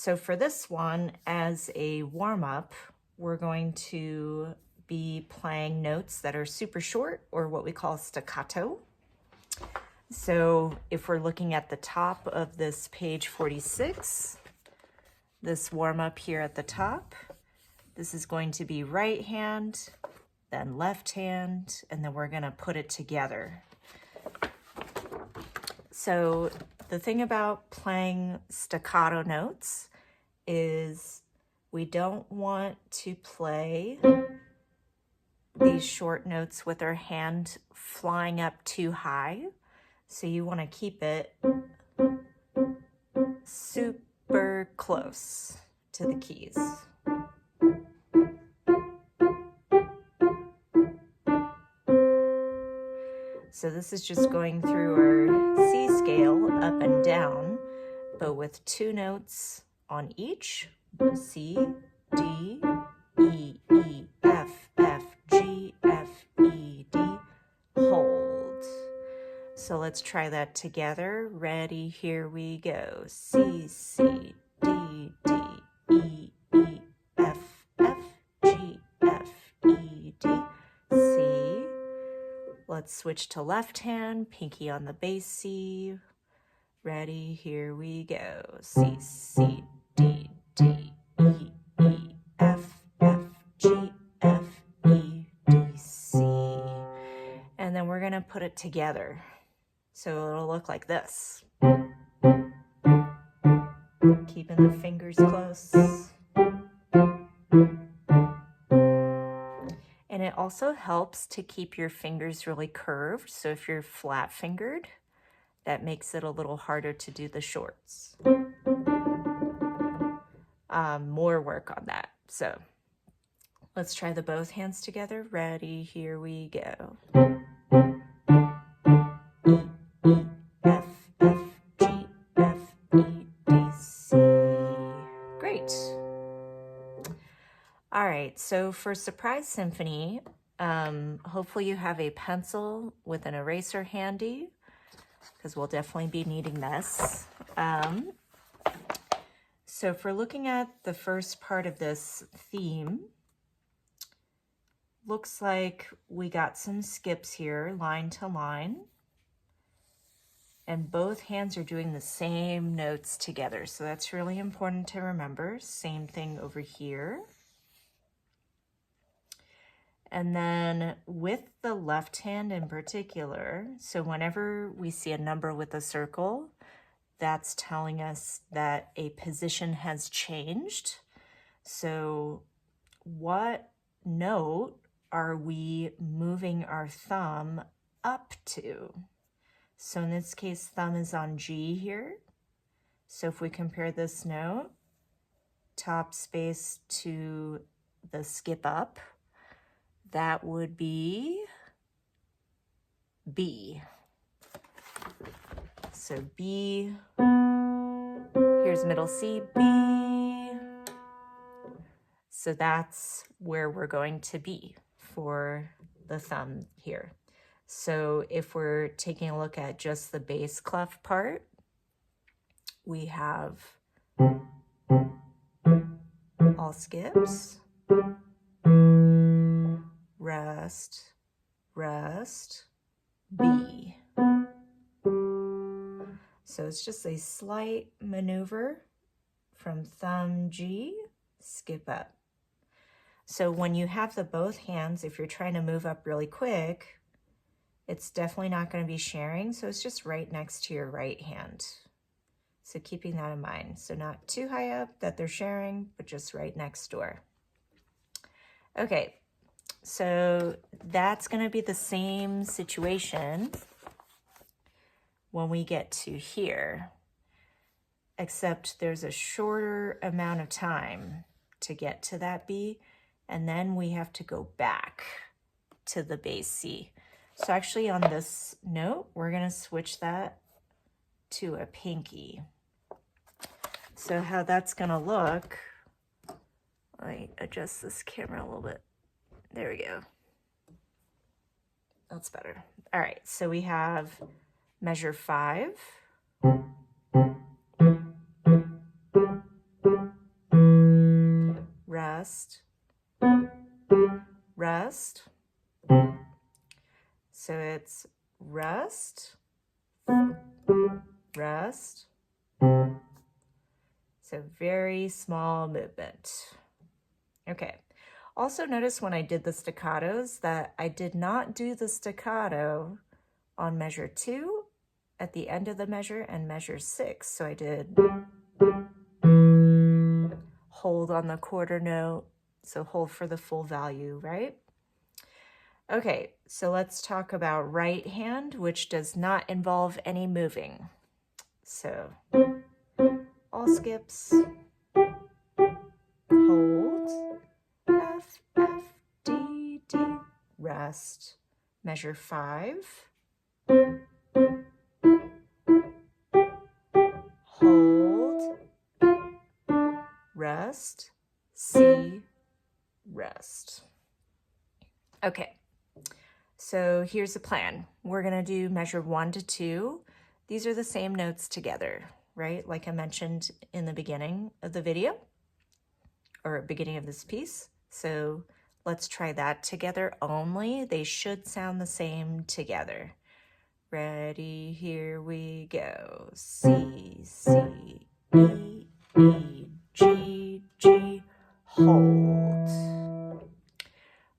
So for this one, as a warm-up, we're going to be playing notes that are super short, or what we call staccato. So if we're looking at the top of this page 46, this warm-up here at the top, this is going to be right hand, then left hand, and then we're going to put it together. So the thing about playing staccato notes is we don't want to play these short notes with our hand flying up too high. So you want to keep it super close to the keys. So this is just going through our C scale up and down, but with two notes on each, C, D, E, E, F, F, G, F, E, D, hold. So let's try that together. Ready, here we go. C, C, D, D, E, E, F, F, G, F, E, D, C. Let's switch to left hand, pinky on the bass C. Ready, here we go. C, C, D, D, E, E, F, F, G, F, E, D, C. And then we're going to put it together. So it'll look like this. Keeping the fingers close. And it also helps to keep your fingers really curved. So if you're flat fingered, that makes it a little harder to do the shorts. More work on that. So let's try the both hands together. Ready, here we go. E, E, F, F, G, F, E, D, C. Great. All right, so for Surprise Symphony, hopefully you have a pencil with an eraser handy, because we'll definitely be needing this. So if we're looking at the first part of this theme, looks like we got some skips here, line to line, and both hands are doing the same notes together. So that's really important to remember. Same thing over here. And then with the left hand in particular, so whenever we see a number with a circle, that's telling us that a position has changed. So what note are we moving our thumb up to? So in this case, thumb is on G here. So if we compare this note, top space to the skip up, that would be B. So B, here's middle C, B. So that's where we're going to be for the thumb here. So if we're taking a look at just the bass clef part, we have all skips. Rest, rest, B. So it's just a slight maneuver from thumb G, skip up. So when you have the both hands, if you're trying to move up really quick, it's definitely not going to be sharing. So it's just right next to your right hand. So keeping that in mind. So not too high up that they're sharing, but just right next door. Okay. So that's going to be the same situation when we get to here, except there's a shorter amount of time to get to that B, and then we have to go back to the bass C. So actually on this note, we're going to switch that to a pinky. So how that's going to look, let me adjust this camera a little bit. There we go. That's better. All right, so we have measure 5, rest, rest. So it's rest, rest. So very small movement. Okay. Also notice when I did the staccatos that I did not do the staccato on measure 2 at the end of the measure and measure 6. So I did hold on the quarter note, so hold for the full value, right? Okay, so let's talk about right hand, which does not involve any moving. So all skips, hold, F, F, D, D, rest, measure 5, hold, rest, C, rest. Okay, so here's the plan. We're gonna do measure 1 to 2. These are the same notes together, right? Like I mentioned in the beginning of the video, or beginning of this piece. So let's try that together only. They should sound the same together. Ready, here we go. C, C, E, E, G, G, hold.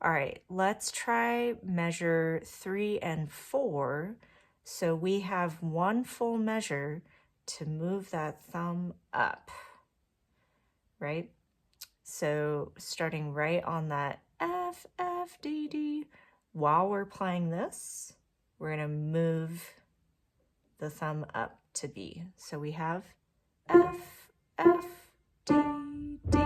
All right, let's try measure 3 and 4. So we have one full measure to move that thumb up, right? So starting right on that F, F, D, D, while we're playing this, we're gonna move the thumb up to B. So we have F, F, D, D,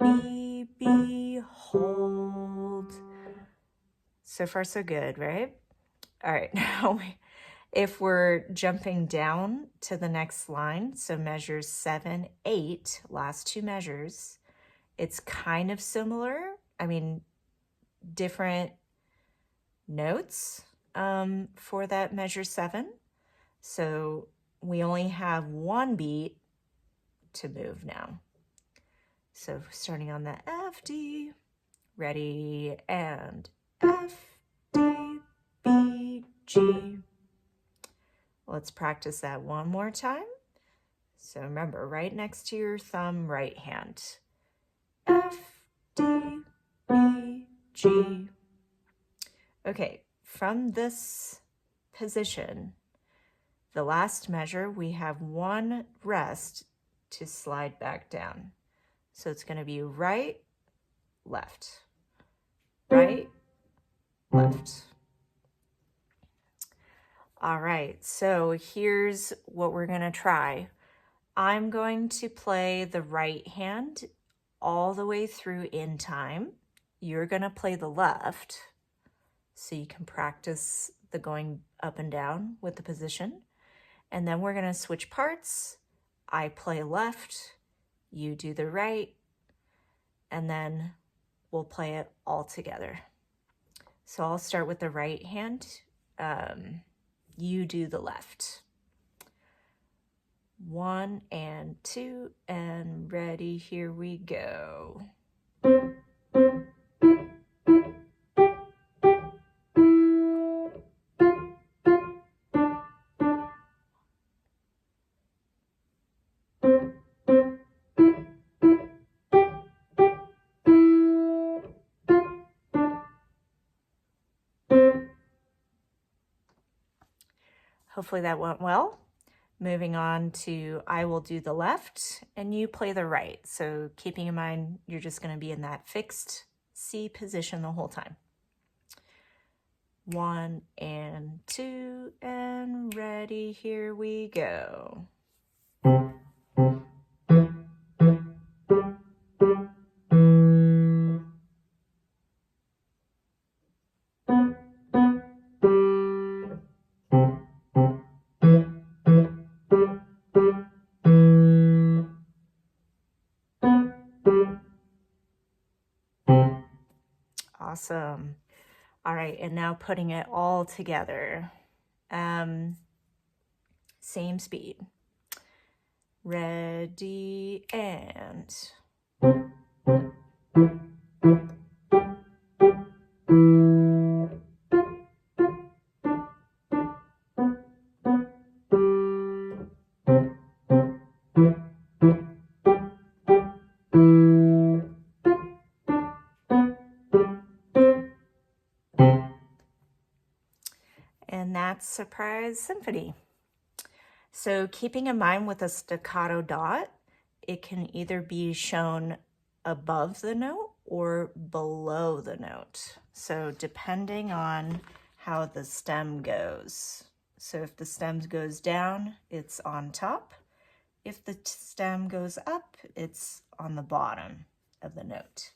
B, B, hold. So far so good, right? All right, now if we're jumping down to the next line, so measures 7, 8, last two measures, it's kind of similar. I mean, different notes for that measure 7. So we only have one beat to move now. So starting on the F, D, ready, and F, D, B, G. Let's practice that one more time. So remember, right next to your thumb, right hand. F, D, B, G. Okay, from this position, the last measure, we have one rest to slide back down. So it's going to be right, left, right, left. All right, so here's what we're going to try. I'm going to play the right hand all the way through in time. You're going to play the left so you can practice the going up and down with the position. And then we're going to switch parts. I play left, you do the right, and then we'll play it all together. So I'll start with the right hand. You do the left. 1 and 2 and ready, here we go. Hopefully that went well. Moving on to I will do the left and you play the right. So keeping in mind, you're just going to be in that fixed C position the whole time. 1 and 2 and ready, here we go. Awesome. All right, and now putting it all together. Same speed. Ready, and that's Surprise Symphony. So keeping in mind with a staccato dot, it can either be shown above the note or below the note. So depending on how the stem goes. So if the stem goes down, it's on top. If the stem goes up, it's on the bottom of the note.